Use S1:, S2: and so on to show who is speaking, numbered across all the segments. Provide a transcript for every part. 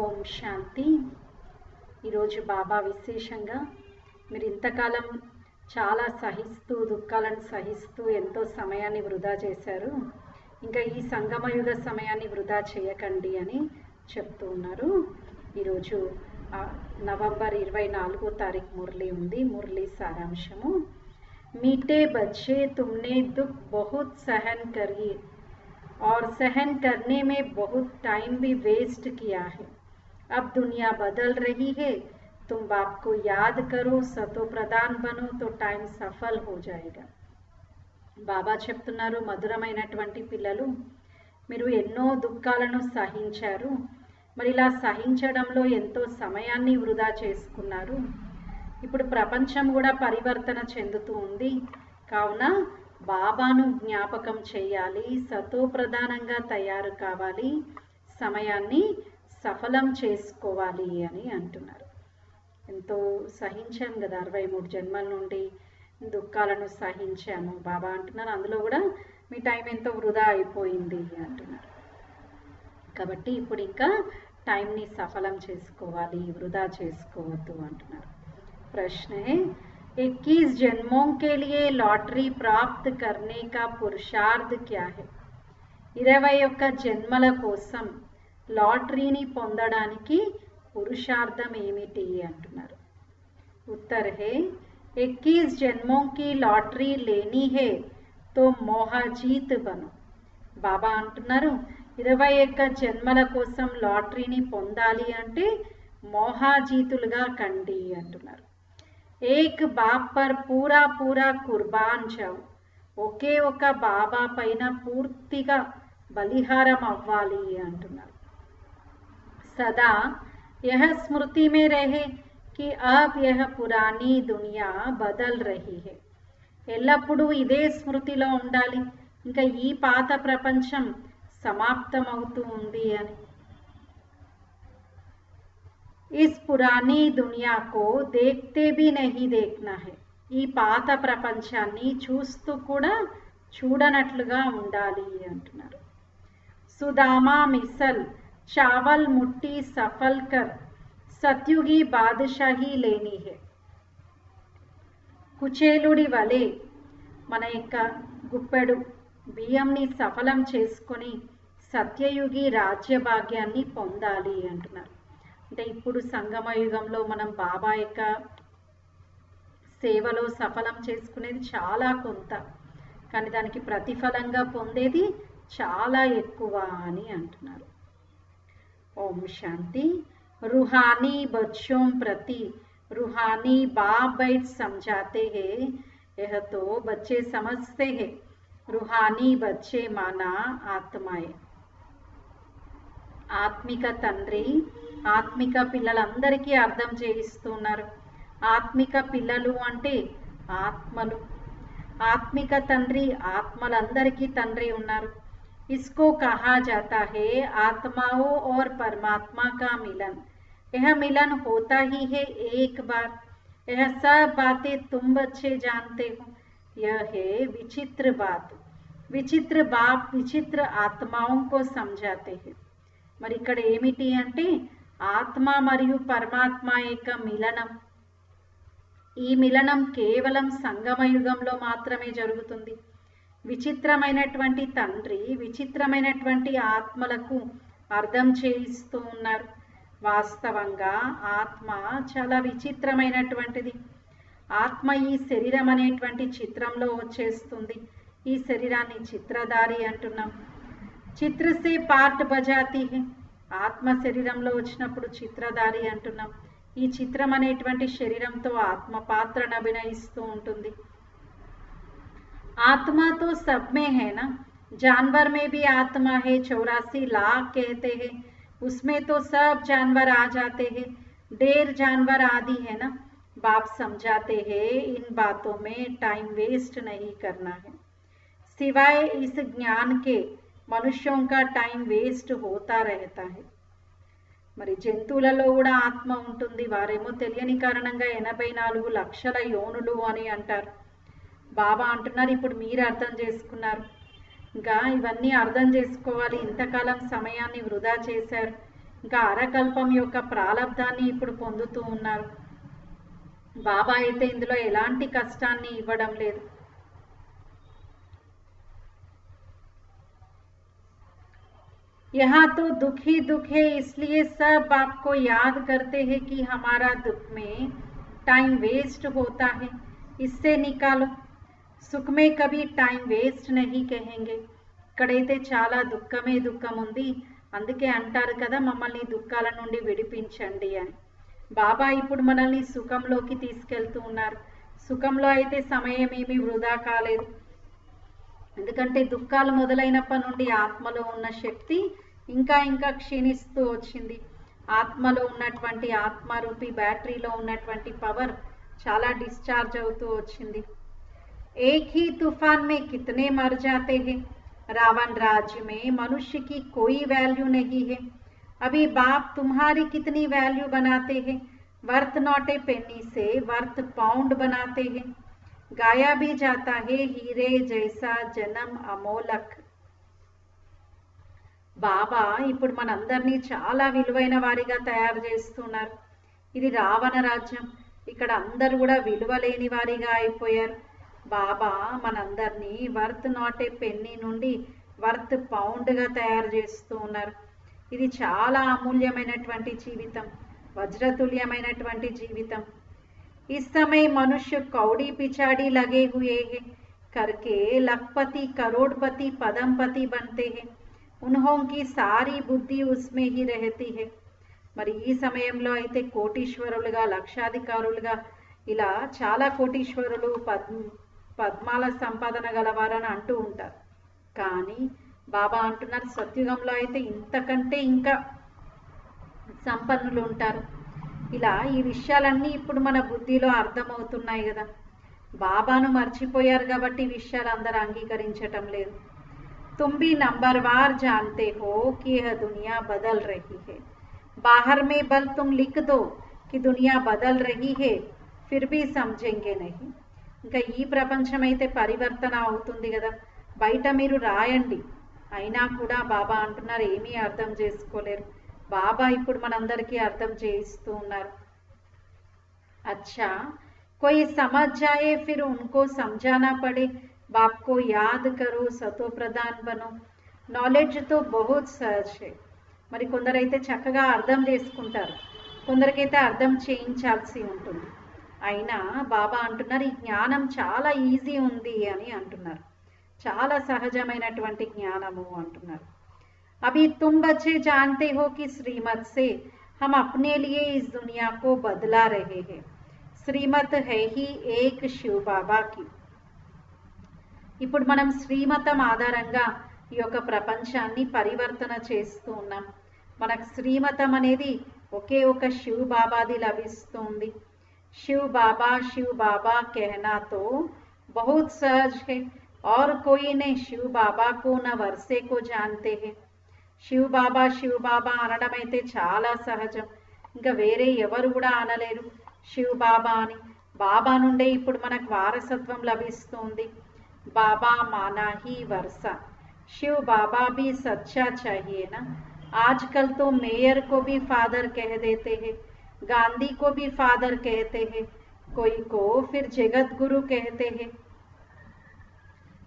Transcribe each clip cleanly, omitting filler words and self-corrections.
S1: ఓం శాంతి. ఈరోజు బాబా విశేషంగా మీరు ఇంతకాలం చాలా సహిస్తూ దుఃఖాలను సహిస్తూ ఎంతో సమయాన్ని వృధా చేశారు, ఇంకా ఈ సంగమయుగ సమయాన్ని వృధా చేయకండి అని చెప్తూ ఉన్నారు. ఈరోజు నవంబర్ 24వ తారీఖు మురళి ఉంది. మురళి సారాంశము: मीठे बच्चे तुमने दुख बहुत सहन करी और सहन करने में बहुत टाइम भी वेस्ट किया है। अब दुनिया बदल रही है, तुम बाप को याद करो, सतो प्रधान बनो तो टाइम सफल हो जाएगा. బాబా చెప్తున్నారు, మధురమైనటువంటి పిల్లలు, మీరు ఎన్నో దుఃఖాలను సహించారు, మరి ఇలా సహించడంలో ఎంతో సమయాన్ని వృధా చేసుకున్నారు. ఇప్పుడు ప్రపంచం కూడా పరివర్తన చెందుతూ ఉంది, కావున బాబాను జ్ఞాపకం చేయాలి, సతో ప్రధానంగా తయారు కావాలి, సమయాన్ని సఫలం చేసుకోవాలి అని అంటున్నారు. ఎంతో సహించాం కదా, 63 జన్మల నుండి దుఃఖాలను సహించాము. బాబా అంటున్నారు, అందులో కూడా మీ టైం ఎంతో వృధా అయిపోయింది అంటున్నారు. కాబట్టి ఇప్పుడు ఇంకా టైంని సఫలం చేసుకోవాలి, వృధా చేసుకోవద్దు అంటున్నారు. प्रश्न है, 21 जन्मों के लिए लॉटरी प्राप्त करने का पुरुषार्थ क्या है? 21 జన్మల కోసం లాటరీని పొందడానికి పురుషార్థం ఏమిటి అంటున్నారు. उत्तर है, 21 जन्मों की लॉटरी लेनी है तो मोहजीत बनो. బాబా అంటున్నారు, 21 జన్మల కోసం లాటరీని పొందాలి అంటే మోహాజీతులుగా కండి అంటున్నారు. ఏక్ బాప్ పర్ పూరా పూరా కుర్బాన్ జాओ. ఒకే ఒక బాబా పైన పూర్తిగా బలిహారం అవ్వాలి అంటున్నారు. సదా యహ స్మృతి మే రహే కి అబ్ యహ పురానీ దునియా బదల్ రహీ హై. ఎల్లప్పుడూ ఇదే స్మృతిలో ఉండాలి, ఇంకా ఈ పాత ప్రపంచం సమాప్తం అవుతూ ఉంది అని. इस पुरानी दुनिया को देखते भी नहीं देखना है. ఈ పాత ప్రపంచాన్ని చూస్తూ కూడా చూడనట్లుగా ఉండాలి అంటున్నారు. సుదామా మిసల్ చావల్ ముట్టి సఫల్ కర్ సత్యుగి బాదషాహి లేని హే. కుచేలుడి వలె మన యొక్క గుప్పెడు బియ్యంని సఫలం చేసుకొని సత్యయుగి రాజ్యభాగ్యాన్ని పొందాలి అంటున్నారు. అంటే ఇప్పుడు సంగమయుగంలో మనం బాబా యొక్క సేవలో సఫలం చేసుకునేది చాలా కొంత, కానీ దానికి ప్రతిఫలంగా పొందేది చాలా ఎక్కువ అని అంటున్నారు. ఓం శాంతి. रूहानी बच्चों प्रति रूहानी बाप बैठ समझाते हैं, यह तो बच्चे समझते हैं. रूहानी बच्चे माना आत्माएं. ఆత్మిక తండ్రి ఆత్మిక పిల్లలందరికీ అర్థం చేయిస్తున్నారు. ఆత్మిక పిల్లలు అంటే ఆత్మలు, ఆత్మిక తండ్రి ఆత్మలందరికీ తండ్రి ఉన్నారు. इसको कहा जाता है आत्माओं और परमात्मा का मिलन. यह मिलन होता ही है एक बार. यह सब बातें तुम बच्चे जानते हो. यह है विचित्र बात. विचित्र बाप विचित्र आत्माओं को समझाते हैं. మరి ఇక్కడ ఏమిటి అంటే ఆత్మ మరియు పరమాత్మ యొక్క మిలనం. ఈ మిలనం కేవలం సంగమయుగంలో మాత్రమే జరుగుతుంది. విచిత్రమైనటువంటి తండ్రి విచిత్రమైనటువంటి ఆత్మలకు అర్థం చేయిస్తూ ఉన్నారు. వాస్తవంగా ఆత్మ చాలా విచిత్రమైనటువంటిది. ఆత్మ ఈ శరీరం అనేటువంటి చిత్రంలో వచ్చేస్తుంది. ఈ శరీరాన్ని చిత్రధారి అంటున్నాం. చిత్ర సే పార్ట్ బజాతి హై. ఆత్మ శరీరంలో వచ్చినప్పుడు చిత్రధారి అంటున్నాం. ఈ చిత్రం అనేటువంటి శరీరంతో ఆత్మ పాత్రను అభినయిస్తూ ఉంటుంది. आत्मा तो सब में है ना, जानवर में भी आत्मा है. 84 लाख कहते हैं, उसमें तो सब जानवर आ जाते हैं. ढेर जानवर आदि है ना. बाप समझाते हैं इन बातों में टाइम वेस्ट नहीं करना है. सिवाय इस ज्ञान के मनुष्यों का टाइम वेस्ट होता रहता है. మరి జంతువులలో కూడా ఆత్మ ఉంటుంది. వారేమో తెలియని కారణంగా 84 లక్షల యోనులు అని అంటారు. బాబా అంటున్నారు, ఇప్పుడు మీరు అర్థం చేసుకున్నారు, ఇంకా ఇవన్నీ అర్థం చేసుకోవాలి. ఇంతకాలం సమయాన్ని వృధా చేశారు, ఇంకా అరకల్పం యొక్క ప్రాలబ్ధాన్ని ఇప్పుడు పొందుతూ ఉన్నారు. బాబా అయితే ఇందులో ఎలాంటి కష్టాన్ని ఇవ్వడం లేదు. यहाँ तो दुख ही दुख है, इसलिए सब आपको याद करते हैं कि हमारा दुख में टाइम वेस्ट होता है, इससे निकालो. सुख में कभी टाइम वेस्ट नहीं कहेंगे. ఇక్కడైతే చాలా దుఃఖమే దుఃఖం ఉంది, అందుకే అంటారు కదా మమ్మల్ని దుఃఖాల నుండి విడిపించండి అని. బాబా ఇప్పుడు మనల్ని సుఖంలోకి తీసుకెళ్తూ ఉన్నారు. సుఖంలో అయితే సమయం ఏమీ వృధా కాలేదు. ఎందుకంటే దుఃఖాలు మొదలైనప్పటి నుండి ఆత్మలో ఉన్న శక్తి ఇంకా ఇంకా క్షీణిస్తూ వచ్చింది. ఆత్మలో ఉన్నటువంటి ఆత్మరూపి బ్యాటరీలో ఉన్నటువంటి పవర్ చాలా డిశ్చార్జ్ అవుతూ వచ్చింది. एक ही तूफान में कितने मर जाते हैं. रावण राज्य में मनुष्य की कोई वैल्यू नहीं है. अभी बाप तुम्हारी कितनी वैल्यू बनाते हैं. वर्थ नॉट ए पेनी से वर्थ पाउंड बनाते हैं. गाया भी जाता है हीरे जैसा जन्म अमोलक. బాబా ఇప్పుడు మనందరినీ చాలా విలువైన వారిగా తయారు చేస్తున్నారు. ఇది రావణ రాజ్యం, ఇక్కడ అందరూ కూడా విలువలేని వారిగా అయిపోయారు. బాబా మనందరినీ వర్త్ నాట్ ఏ పెన్నీ నుండి వర్త్ పౌండ్గా తయారు చేస్తూ ఉన్నారు. ఇది చాలా అమూల్యమైనటువంటి జీవితం, వజ్రతుల్యమైనటువంటి జీవితం. इस समय मनुष्य कौड़ी पिछाड़ी लगे हुए हैं करके लखपति करोड़पति पदमपति बनते हैं. उन्हों की सारी बुद्धि उसमें ही रहती है. మరి ఈ సమయంలో అయితే కోటీశ్వరులుగా లక్షాధికారులుగా ఇలా చాలా కోటీశ్వరులు పద్మాల సంపాదన గలవారని అంటూ ఉంటారు. కానీ బాబా అంటున్నారు సత్యుగంలో అయితే ఇంతకంటే ఇంకా సంపన్నులు ఉంటారు. ఇలా ఈ విషయాలన్నీ ఇప్పుడు మన బుద్ధిలో అర్థమవుతున్నాయి కదా. బాబాను మర్చిపోయారు కాబట్టి ఈ విషయాలు అందరూ అంగీకరించటం లేదు. तुम भी नंबरवार जानते हो कि यह दुनिया बदल रही है. बाहर में बल तुम लिख दो कि दुनिया बदल रही है, फिर भी समझेंगे नहीं. ఇంకా ఈ ప్రపంచం అయితే పరివర్తన అవుతుంది కదా, బయట మీరు రాయండి, అయినా కూడా బాబా అంటున్నారు ఏమీ అర్థం చేసుకోలేరు. బాబా ఇప్పుడు మనందరికీ అర్థం చేయిస్తూ ఉన్నారు. अच्छा कोई समझ जाए फिर उनको समझाना पड़े. बाप को याद करो, सतो प्रधान बनो. నాలెడ్జ్ తో బహుత్ సహజ్ హై. మరి కొందరైతే చక్కగా అర్థం చేసుకుంటారు, కొందరికైతే అర్థం చేయించాల్సి ఉంటుంది. అయినా బాబా అంటున్నారు ఈ జ్ఞానం చాలా ఈజీ ఉంది అని అంటున్నారు, చాలా సహజమైనటువంటి జ్ఞానము అంటున్నారు. अभी तुम बच्चे जानते हो कि श्रीमत से हम अपने लिए इस दुनिया को बदला रहे हैं. श्रीमत है ही एक शिव बाबा की. ఇప్పుడు మనం శ్రీమతం ఆధారంగా ఈ యొక్క ప్రపంచాన్ని పరివర్తన చేస్తూ ఉన్నాం. మనకు శ్రీమతం అనేది ఒకే ఒక శివ్ బాబాది లభిస్తుంది. शिव बाबा कहना तो बहुत सहज है और कोई ने शिव बाबा को न वर्षे को जानते हैं. शिव बाबा అనడం అయితే చాలా సహజం, ఇంకా వేరే ఎవరు కూడా అనలేరు శివ్ బాబా అని. బాబా నుండే ఇప్పుడు మనకు వారసత్వం లభిస్తుంది. बाबा माना ही वर्षा. शिव बाबा भी सच्चा चाहिए ना. आजकल तो मेयर को भी फादर कह देते हैं, गांधी को भी फादर कहते हैं, कोई को फिर जगत गुरु कहते हैं.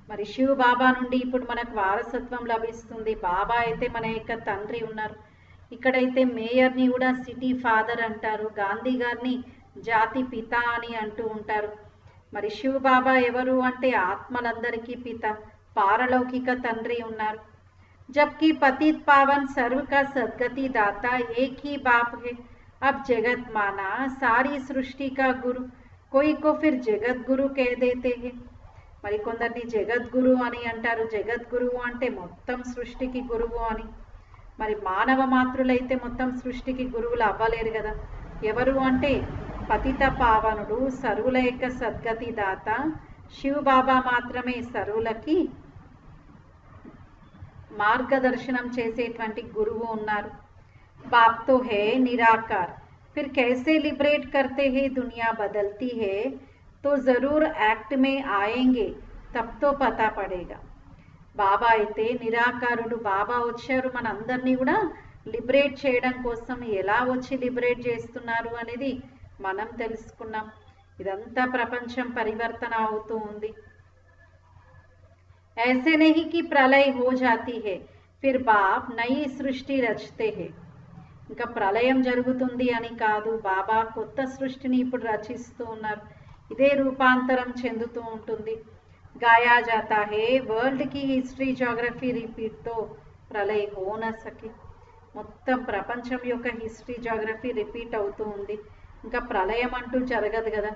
S1: మరి శివ్ బాబా నుండి ఇప్పుడు మనకు వారసత్వం లభిస్తుంది. బాబా అయితే మన యొక్క తండ్రి ఉన్నారు. ఇక్కడైతే మేయర్ని కూడా సిటీ ఫాదర్ అంటారు, గాంధీ గారిని జాతి పిత అని అంటూ ఉంటారు. మరి శివ్ బాబా ఎవరు అంటే ఆత్మలందరికీ పిత, పారలౌకిక తండ్రి ఉన్నారు. जबकि पतित पावन सर्व का सदगति दाता एक ही बाप है. अब जगत माना सारी सृष्टि का गुरु, कोई को फिर जगत गुरु कह देते हैं. మరి కొందరిని జగద్గురు అని అంటారు. జగద్గురువు అంటే మొత్తం సృష్టికి గురువు అని. మరి మానవ మాతృలైతే మొత్తం సృష్టికి గురువులు అవ్వలేరు కదా. ఎవరు అంటే పతిత పావనుడు, సర్వుల యొక్క సద్గతి దాత శివ్ బాబా మాత్రమే సర్వులకి మార్గదర్శనం చేసేటువంటి గురువు ఉన్నారు. बाप तो है निराकार, फिर कैसे लिबरेट करते हैं. दुनिया बदलती है तो जरूर एक्ट में आएंगे, तब तो पता पड़ेगा. బాబా అయితే నిరాకారుడు. బాబా వచ్చారు మనందరినీ కూడా లిబరేట్ చేయడం కోసం ఎలా వచ్చి లిబరేట్ చేస్తున్నారు అనేది మనం తెలుసుకున్నాం. ఇదంతా ప్రపంచం పరివర్తన అవుతూ ఉంది. ऐसे नहीं कि प्रलय हो जाती है फिर बाप नई सृष्टि रचते हैं. ఇంకా ప్రళయం జరుగుతుంది అని కాదు, బాబా కొత్త సృష్టిని ఇప్పుడు రచిస్తూ ఉన్నారు. ఇదే రూపాంతరం చెందుతూ ఉంటుంది. గాయా జాతా హే వరల్డ్ కి హిస్టరీ జోగ్రఫీ రిపీట్ తో ప్రళయ్ హో నా సకే. మొత్తం ప్రపంచం యొక్క హిస్టరీ జోగ్రఫీ రిపీట్ అవుతూ ఉంది. ఇంకా ప్రళయం అంటూ జరగదు కదా.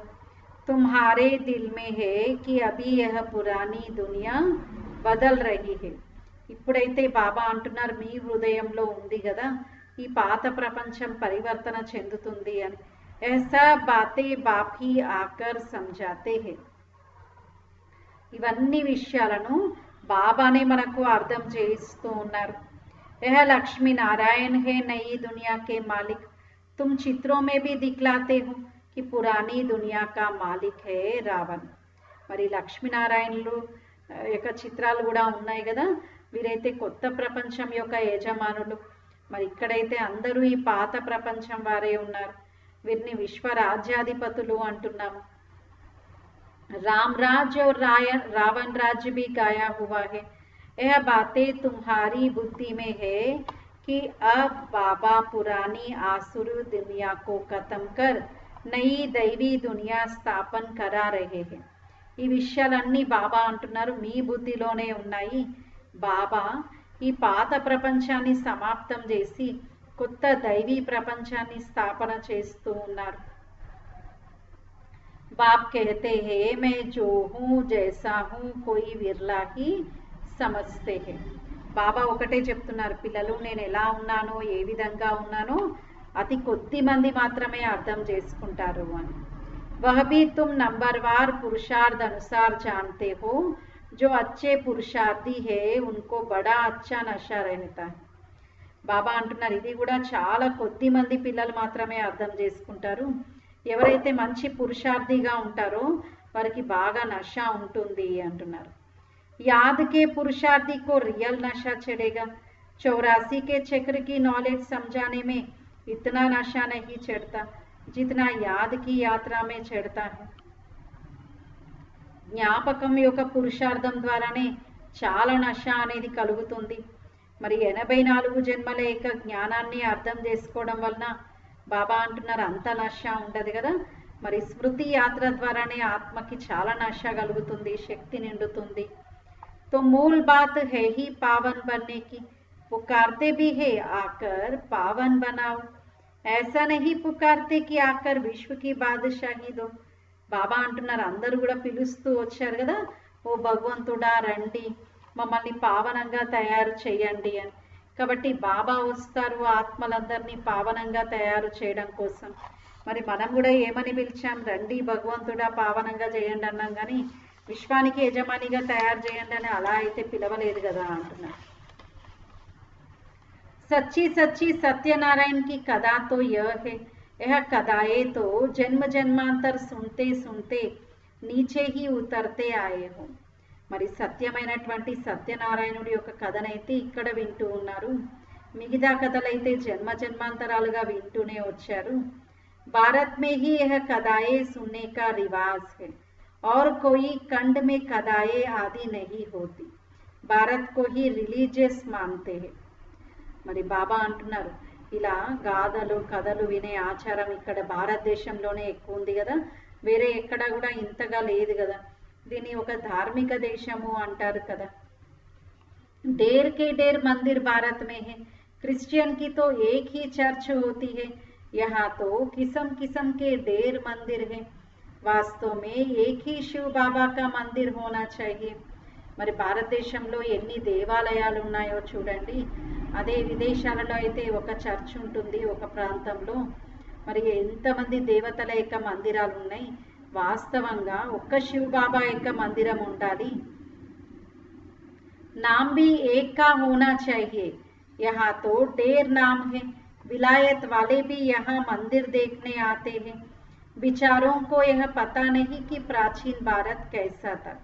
S1: తుమ్హారే దిల్ మే హే కి అభి యహ పురానీ దునియా బదల్ రహీ హే. ఇప్పుడైతే బాబా అంటున్నారు మీ హృదయంలో ఉంది కదా ఈ పాత ప్రపంచం పరివర్తన చెందుతుంది అని. ऐसा बातें बाप ही आकर समझाते हैं. ఇవన్నీ విషయాలను బాబానే మనకు అర్థం చేయిస్తూ ఉన్నారు. यह लक्ष्मी नारायण है नई दुनिया के मालिक. तुम चित्रों में भी दिखलाते हो कि पुरानी दुनिया का मालिक है रावण. మరి లక్ష్మీనారాయణులు యొక్క చిత్రాలు కూడా ఉన్నాయి కదా. వీరైతే కొత్త ప్రపంచం యొక్క యజమానులు. మరి ఇక్కడైతే అందరూ ఈ పాత ప్రపంచం వారే ఉన్నారు. వీరిని విశ్వ రాజ్యాధిపతులు అంటున్నాము. రామ్ రాజ్ और रावण राज्य भी गाया हुआ है. यह बातें तुम्हारी बुद्धि में है कि अब बाबा पुरानी आसुर दुनिया को खत्म कर नई दैवी दुनिया स्थापन करा रहे हैं. ఈ విషయాలన్నీ బాబా అంటున్నారు మీ బుద్ధిలోనే ఉన్నాయి. బాబా ఈ పాత ప్రపంచాన్ని సమాప్తం చేసి కొత్త దైవీ ప్రపంచాన్ని స్థాపన చేస్తూ ఉన్నారు. బాప్ कहते हैं मैं जो हूँ जैसा हूँ कोई विरला ही समझते हैं. బాబా ఒకటే చెప్తున్నారు పిల్లలు నేను ఎలా ఉన్నానో ఏ విధంగా ఉన్నానో అతి కొద్ది మంది మాత్రమే అర్థం చేసుకుంటారు అని. वह भी तुम नंबरवार पुरुषार्थ अनुसार जानते हो. जो अच्छे पुरुषार्थी है उनको बड़ा अच्छा नशा रहता है. బాబా అంటున్నారు ఇది కూడా చాలా కొద్ది మంది పిల్లలు మాత్రమే అర్థం చేసుకుంటారు. ఎవరైతే మంచి పురుషార్థిగా ఉంటారో వారికి బాగా నష ఉంటుంది అంటున్నారు. याद के पुरुषार्थी को रियल नशा चढ़ेगा. 84 के चक्र की नॉलेज समझाने में इतना नशा नहीं चढ़ता जितना याद की यात्रा में चढ़ता है. జ్ఞాపకం యొక్క పురుషార్థం ద్వారానే చాలా నష అనేది కలుగుతుంది. మరి 84 జన్మల యొక్క జ్ఞానాన్ని అర్థం చేసుకోవడం వలన బాబా అంటున్నారు అంత నష ఉండదు కదా. మరి స్మృతి యాత్ర ద్వారానే ఆత్మకి చాలా నష కలుగుతుంది, శక్తి నిండుతుంది. तो मूल बात है ही पावन बनने की. पुकारते भी है आकर पावन बनाओ. ऐसा नहीं पुकारते कि आकर विश्व की बादशाही दो. బాబా అంటున్నారు అందరూ కూడా పిలుస్తూ వచ్చారు కదా ఓ భగవంతుడా రండి మమ్మల్ని పావనంగా తయారు చేయండి అని. కాబట్టి బాబా వస్తారు ఆత్మలందరినీ పావనంగా తయారు చేయడం కోసం. మరి మనం కూడా ఏమని పిలిచాం రండి భగవంతుడా పావనంగా చేయండి అన్నాం కానీ విశ్వానికి యజమానిగా తయారు చేయండి అని అలా అయితే పిలవలేదు కదా అంటున్నారు. सच्ची सच्ची सत्यनारायण की कथा तो यह है. यह कथाएं तो जन्म जन्मांतर सुनते सुनते नीचे ही उतरते आए हो. మరి సత్యమైనటువంటి సత్యనారాయణుడి యొక్క కథనైతే ఇక్కడ వింటూ ఉన్నారు. మిగతా కథలైతే జన్మ జన్మాంతరాలుగా వింటూనే వచ్చారు. భారత్ में ही यह कथाएं सुनने का रिवाज है और कोई खंड में कथाएं आदि नहीं होती. भारत को ही रिलीजियस मानते हैं. మరి బాబా అంటున్నారు ఇలా గాథలు కథలు వినే ఆచారం ఇక్కడ భారతదేశంలోనే ఎక్కువ ఉంది కదా, వేరే ఎక్కడ కూడా ఇంతగా లేదు కదా. దీన్ని ఒక ధార్మిక దేశము అంటారు కదా. डेर के डेर मंदिर भारत में है. क्रिश्चियन की तो एक ही चर्च होती है. यहाँ तो किस्म किस्म के डेर मंदिर है. वास्तव में एक ही शिव बाबा का मंदिर होना चाहिए. మరి భారతదేశంలో ఎన్ని దేవాలయాలు ఉన్నాయో చూడండి. అదే విదేశాలలో అయితే ఒక చర్చ్ ఉంటుంది ఒక ప్రాంతంలో. మరి ఎంతమంది దేవతల యొక్క మందిరాలు ఉన్నాయి. వాస్తవంగా ఒక్క శివ్ బాబా యొక్క మందిరం ఉండాలి. नाम भी एक का होना चाहिए. यहाँ तो ढेर नाम है. विलायत वाले भी यहाँ मंदिर देखने आते हैं. बिचारों को यह पता नहीं कि प्राचीन भारत कैसा था.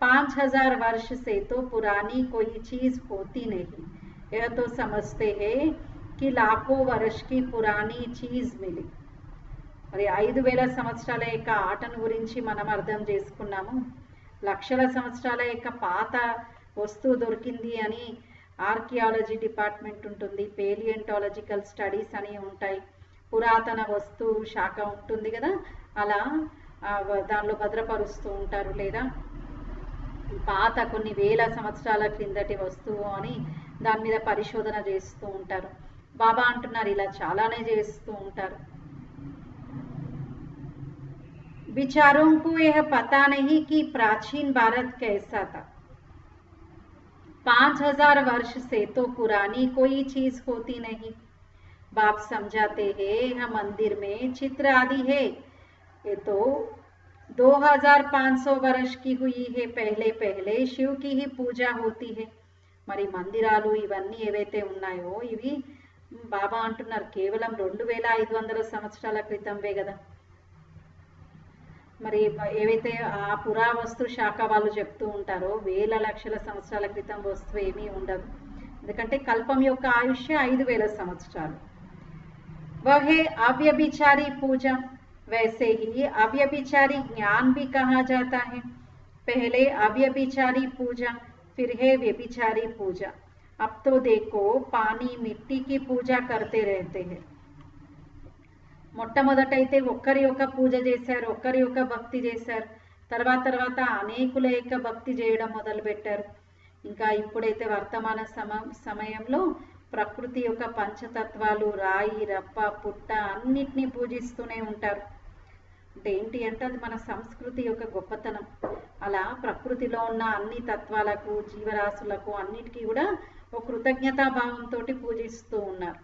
S1: 5000 वर्ष से तो पुरानी कोई चीज होती नहीं. यह तो समझते हैं कि लाखों वर्ष की पुरानी चीज मिली. మరి 5,000 సంవత్సరాల యొక్క ఆటను గురించి మనం అర్థం చేసుకున్నాము. లక్షల సంవత్సరాల యొక్క పాత వస్తువు దొరికింది అని ఆర్కియాలజీ డిపార్ట్మెంట్ ఉంటుంది, పేలియంటాలజికల్ స్టడీస్ అని ఉంటాయి, పురాతన వస్తువు శాఖ ఉంటుంది కదా, అలా దానిలో భద్రపరుస్తూ ఉంటారు. లేదా పాత కొన్ని వేల సంవత్సరాల క్రిందటి వస్తువు అని దాని మీద పరిశోధన చేస్తూ ఉంటారు. బాబా అంటున్నారు ఇలా చాలానే చేస్తూ ఉంటారు. विचारों को यह पता नहीं कि प्राचीन भारत कैसा था. 5,000 वर्ष से तो पुरानी कोई चीज होती नहीं. बाप समझाते हैं यह मंदिर में चित्र आदि है, ये तो 2,500 वर्ष की हुई है. पहले पहले शिव की ही पूजा होती है. మరి మందిరాలు ఇవన్నీ ఏవైతే ఉన్నాయో ఇవి బాబా అంటున్నారు కేవలం 2,500 సంవత్సరాల క్రితంవే కదా. మరి ఏవైతే ఆ పురావస్తు శాఖ వాళ్ళు చెప్తూ ఉంటారో వేల లక్షల సంవత్సరాల క్రితం వస్తువు ఏమీ ఉండదు, ఎందుకంటే కల్పం యొక్క ఆయుష్య 5,000 సంవత్సరాలు. వహే అవ్యభిచారి పూజ, वैसे ही अव्यभिचारी ज्ञान भी कहा जाता है. पहले अव्यभिचारी पूजा, फिर है व्यभिचारी पूजा. अब तो देखो पानी मिट्टी की पूजा करते रहते हैं. మొట్టమొదటైతే ఒక్కరి యొక్క పూజ చేశారు, ఒక్కరి యొక్క భక్తి చేశారు, తర్వాత అనేకుల యొక్క భక్తి చేయడం మొదలుపెట్టారు. ఇంకా ఇప్పుడైతే వర్తమాన సమయంలో ప్రకృతి యొక్క పంచతత్వాలు రాయి రప్ప పుట్ట అన్నిటినీ పూజిస్తూనే ఉంటారు. అంటే ఏంటి అంటే అది మన సంస్కృతి యొక్క గొప్పతనం. అలా ప్రకృతిలో ఉన్న అన్ని తత్వాలకు జీవరాశులకు అన్నిటికీ కూడా ఒక కృతజ్ఞతాభావంతో పూజిస్తూ ఉన్నారు.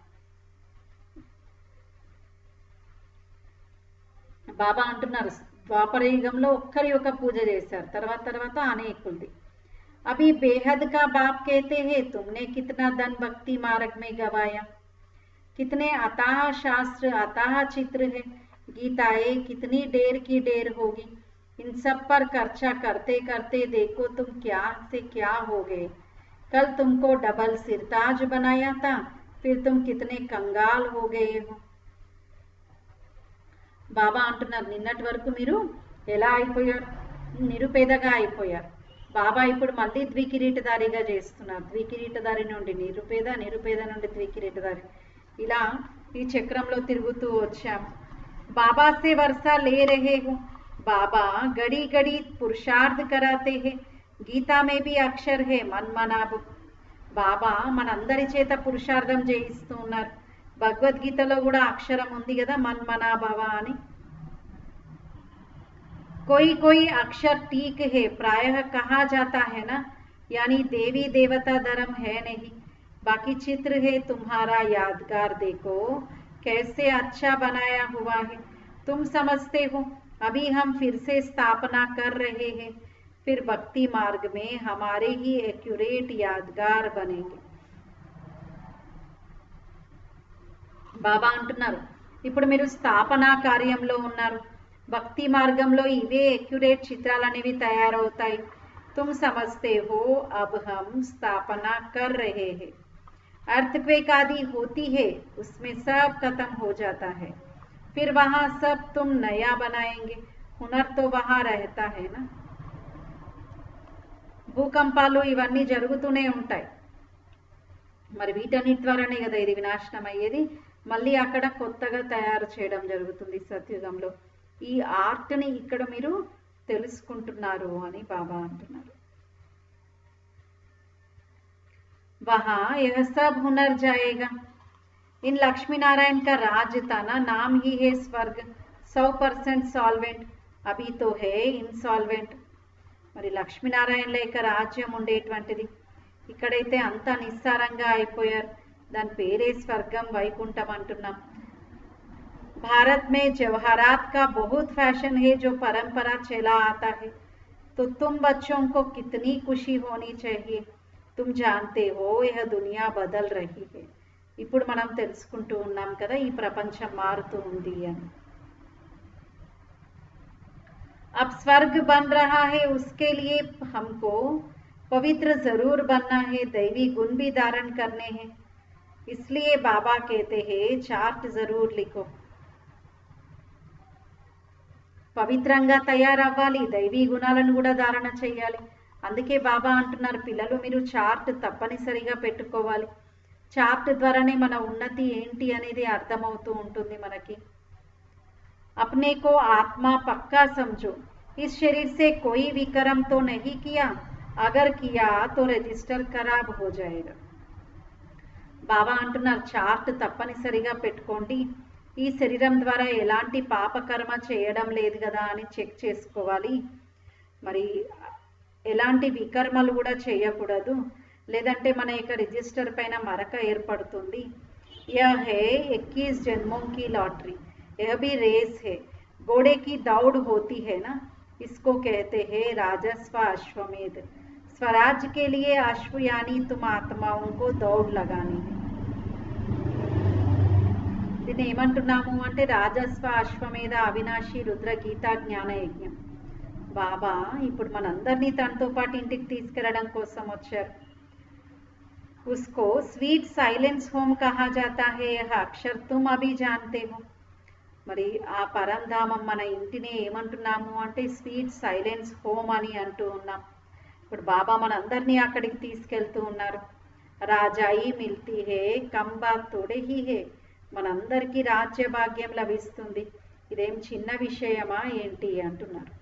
S1: బాబా అంటున్నారు ద్వాపర యుగంలో ఒక్కరి యొక్క పూజ చేశారు, తర్వాత అనేకులది. అభి బేహద్ కా బాప్ कहते हैं तुमने कितना धन भक्ति मार्ग में गवाया, कितने अथाह शास्त्र अथाह चित्र है, गीताएं कितनी ढेर की ढेर होगी. इन सब पर खर्चा करते करते देखो तुम क्या से क्या हो गए. कल तुमको डबल सिरताज बनाया था, फिर तुम कितने कंगाल हो गए हो. బాబా అంటున్నారు నిన్నటి వరకు మీరు ఎలా అయిపోయారు, నిరుపేదగా అయిపోయారు. బాబా ఇప్పుడు మళ్ళీ ద్వికిరీటధారిగా చేస్తున్నారు. ద్వికిరీటధారి నుండి నిరుపేద, నిరుపేద నుండి ద్వికిరీటధారి, ఇలా ఈ చక్రంలో తిరుగుతూ వచ్చాము. బాబా से वर्षा ले रहे हो, बाबा घड़ी घड़ी पुरुषार्थ कराते हैं. गीता में भी अक्षर है मन मनाबు. బాబా మనందరి చేత పురుషార్థం చేయిస్తూ ఉన్నారు. భగవద్గీతలో కూడా అక్షరం ఉంది కదా మన్ మనా భవ అని. कोई कोई अक्षर ठीक है प्रायः कहा जाता है ना, यानी देवी देवता धर्म है नहीं. बाकी चित्र है तुम्हारा यादगार, देखो कैसे अच्छा बनाया हुआ है. तुम समझते हो अभी हम फिर से स्थापना कर रहे हैं, फिर भक्ति मार्ग में हमारे ही एक्यूरेट यादगार बनेंगे. బాబా అంటున్నారు ఇప్పుడు మీరు స్థాపనా కార్యంలో ఉన్నారు, భక్తి మార్గంలో ఇవే एक्यूरेट చిత్రాలు అనేవి తయారవుతాయి. तुम समझते हो अब हम स्थापना कर रहे हैं. अर्थक्वेक आदि होती है उसमें सब खत्म हो जाता है, फिर वहां सब तुम नया बनाएंगे. हुनर तो वहां रहता है ना. భూకంపాలు ఇవన్నీ జరుగుతూనే ఉంటాయి, మరి వీటన్నిటి ద్వారానే కదా ఇది వినాశనం అయ్యేది. మళ్ళీ అక్కడ కొత్తగా తయారు చేయడం జరుగుతుంది సత్యుగంలో. ఈ ఆర్ట్ని ఇక్కడ మీరు తెలుసుకుంటున్నారు అని బాబా అంటున్నారు. वहाँ यह सब हुनर जाएगा. इन लक्ष्मी नारायण का राज था ना, नाम ही है स्वर्ग. 100% सॉल्वेंट, अभी तो है इनसॉल्वेंट. మరి లక్ష్మీనారాయణ యొక్క రాజ్యం ఉండేటువంటిది, ఇక్కడైతే అంతా నిస్సారంగా అయిపోయారు. దాని పేరే స్వర్గం వైకుంఠం అంటున్నాం. भारत में जवाहरात का बहुत फैशन है जो परंपरा चला आता है. तो तुम बच्चों को कितनी खुशी होनी चाहिए. तुम जानते हो यह दुनिया बदल रही है. ఇప్పుడు మనం తెలుసుకుంటూ ఉన్నాం కదా ఈ ప్రపంచం మారుతూ ఉంది అని. अब स्वर्ग बन रहा है, उसके लिए हमको पवित्र जरूर बनना है, दैवी गुण भी धारण करने हैं. इसलिए बाबा कहते हैं चार्ट जरूर लिखो. పవిత్రంగా తయారవ్వాలి, దైవీ గుణాలను కూడా ధారణ చేయాలి. అందుకే బాబా అంటున్నారు, పిల్లలు మీరు చార్ట్ తప్పనిసరిగా పెట్టుకోవాలి. చార్ట్ ద్వారానే మన ఉన్నతి ఏంటి అనేది అర్థమవుతూ ఉంటుంది మనకి. अपने को आत्मा पक्का समझो, इस शरीर से कोई विक्रम तो नहीं किया, अगर किया तो रजिस्टर खराब हो जाएगा. బాబా అంటున్నారు చార్ట్ తప్పనిసరిగా పెట్టుకోండి, ఈ శరీరం ద్వారా ఎలాంటి పాపకర్మ చేయడం లేదు కదా అని చెక్ చేసుకోవాలి. మరి ఎలాంటి వికర్మలు కూడా చేయకూడదు, లేదంటే మన యొక్క రిజిస్టర్ పైన మరక ఏర్పడుతుంది. यह है 21 जन्मों की लॉटरी, यह भी रेस है, घोड़े की दौड़ होती है ना, इसको कहते हैं राजस्व अश्वमेध. स्वराज के लिए अश्व यानी तुम आत्माओं को दौड़ लगानी है. దీన్ని ఏమంటున్నాము అంటే రాజస్వ అశ్వమేధ అవినాశి రుద్ర గీతా జ్ఞాన యజ్ఞం. బాబా ఇప్పుడు మనందరినీ తనతో పాటు ఇంటికి తీసుకెళ్లడం కోసం వచ్చారు. उसको स्वीट साइलेंस होम कहा जाता है, यह अक्षर तुम अभी जानते हो. మరి ఆ పరంధామం మన ఇంటిని ఏమంటున్నాము అంటే స్వీట్ సైలెన్స్ హోమ్ అని అంటూ ఉన్నాం. ఇప్పుడు బాబా మనందరినీ అక్కడికి తీసుకెళ్తూ ఉన్నారు. రాజాయి మిల్తీ హే కంబా తోడే హీ హే, మనందరికీ రాజ్య భాగ్యం లభిస్తుంది, ఇదేం చిన్న విషయమా ఏంటి అంటున్నారు.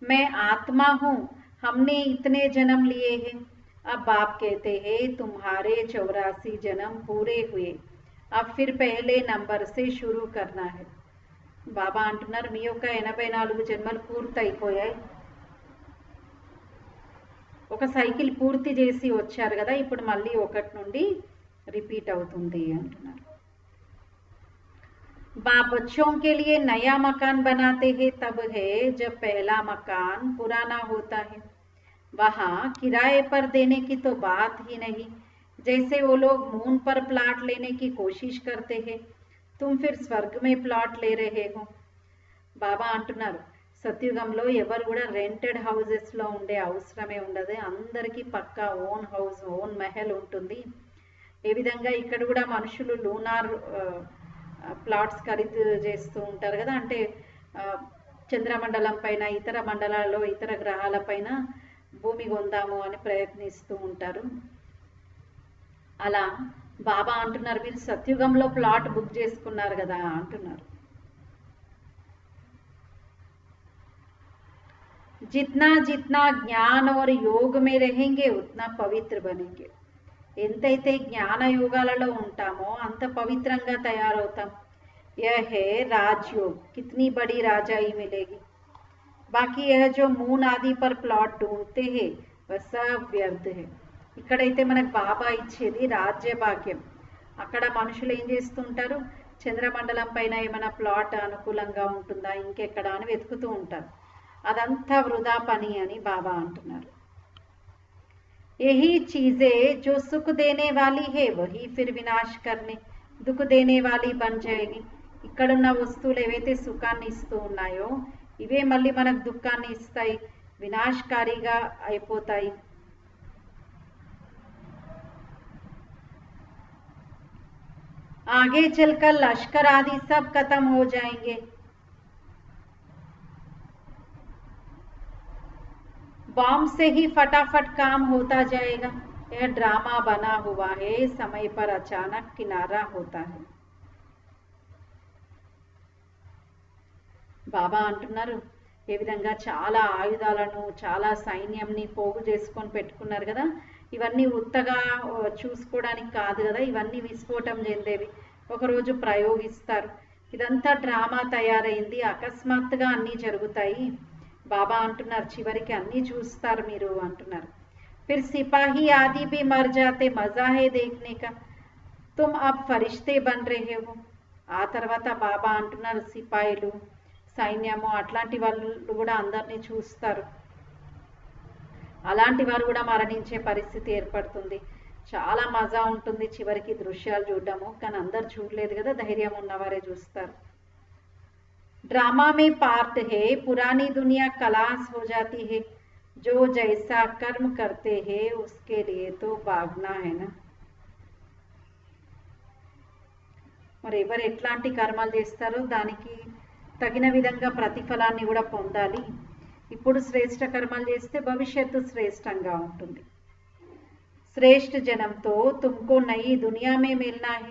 S1: मैं आत्मा हूँ, हमने इतने जन्म लिए हैं. अब बाप कहते हैं तुम्हारे 84 जन्म पूरे हुए, अब फिर पहले नंबर से शुरू करना है. బాబా అంటున్నారు మీ యొక్క 84 జన్మలు పూర్తయిపోయాయి, ఒక సైకిల్ పూర్తి చేసి వచ్చారు కదా, ఇప్పుడు మళ్ళీ ఒకటి నుండి రిపీట్ అవుతుంది అంటున్నారు. बाप बच्चों के लिए नया मकान बनाते हैं तब है जब पहला मकान पुराना होता है. वहाँ किराए पर देने की तो बात ही नहीं, जैसे वो लोग मून पर प्लॉट लेने की कोशिश करते हैं, तुम फिर स्वर्ग में प्लॉट ले रहे हो. బాబా అంటున్నారు సత్యుగంలో ఎవరు కూడా రెంటెడ్ హౌసెస్లో ఉండే అవసరమే ఉండదు, అందరికీ పక్కా ఓన్ హౌస్ ఓన్ మహల్ ఉంటుంది. ఏ విధంగా ఇక్కడ కూడా మనుషులు లూనార్ ప్లాట్స్ ఖరీదు చేస్తూ ఉంటారు కదా, అంటే చంద్రమండలం పైన ఇతర మండలాల్లో ఇతర గ్రహాల పైన భూమి కొందాము అని ప్రయత్నిస్తూ ఉంటారు. అలా బాబా అంటున్నారు మీరు సత్యుగంలో ప్లాట్ బుక్ చేసుకున్నారు కదా అంటున్నారు. जितना जितना ज्ञान और योग में रहेंगे उतना पवित्र बनेंगे. ఎంతైతే జ్ఞాన యోగాలలో ఉంటామో అంత పవిత్రంగా తయారవుతాం. यह है राजयोग, कितनी बड़ी राजाई मिलेगी. बाकी यह जो मून आदि पर प्लॉट ढूंढते हैं वह सब व्यर्थ है. ఇక్కడైతే మనకు బాబా ఇచ్చేది రాజ్య భాగ్యం. అక్కడ మనుషులు ఏం చేస్తుంటారు, చంద్రమండలం పైన ఏమైనా ప్లాట్ అనుకూలంగా ఉంటుందా ఇంకెక్కడ అని వెతుకుతూ ఉంటారు. అదంతా వృధా పని అని బాబా అంటున్నారు. यही चीजें जो सुख देने वाली है वही फिर विनाश करने दुख देने वाली बन जाएगी. ఇక్కడున్న వస్తువులు ఏవైతే సుఖాన్ని ఇస్తూ ఉన్నాయో ఇవే మళ్ళీ మనకు దుఃఖాన్ని ఇస్తాయి, వినాశకారిగా అయిపోతాయి. आगे चलकर लश्कर आदि सब खत्म हो जाएंगे. बॉम्ब से ही फटाफट काम होता जाएगा. यह ड्रामा बना हुआ है, समय पर अचानक किनारा होता है. బాబా అంటున్నారు ఏ విధంగా చాలా ఆయుధాలను చాలా సైన్యంని పోగు చేసుకొని పెట్టుకున్నారు కదా, ఇవన్నీ ఉత్తగా చూసుకోవడానికి కాదు కదా, ఇవన్నీ విస్ఫోటం చెందేవి, ఒకరోజు ప్రయోగిస్తారు. ఇదంతా డ్రామా తయారైంది, అకస్మాత్తుగా అన్నీ జరుగుతాయి. బాబా అంటున్నారు చివరికి అన్నీ చూస్తారు మీరు అంటున్నారు. फिर सिपाही आदि भी मर जाते, मजा है देखने का, तुम अब फरिश्ते बन रहे हो. ఆ తర్వాత బాబా అంటున్నారు సిపాయిలు సైన్యము అట్లాంటి వాళ్ళు కూడా అందరినీ చూస్తారు, అలాంటి వారు కూడా మరణించే పరిస్థితి ఏర్పడుతుంది. చాలా మజా ఉంటుంది చివరికి దృశ్యాలు చూడడము, కానీ అందరు చూడలేదు కదా, ధైర్యం ఉన్నవారే చూస్తారు. ड्रामा में पार्ट है, पुरानी दुनिया खलास हो जाती है, जो जैसा कर्म करते हैं उसके लिए तो भागना है ना. మరి ఎవరు ఎట్లాంటి కర్మలు చేస్తారో దానికి తగిన విధంగా ప్రతిఫలాన్ని కూడా పొందాలి. ఇప్పుడు శ్రేష్ఠ కర్మలు చేస్తే భవిష్యత్తు శ్రేష్టంగా ఉంటుంది. श्रेष्ठ जन्म तो तुमको नई दुनिया में मिलना है,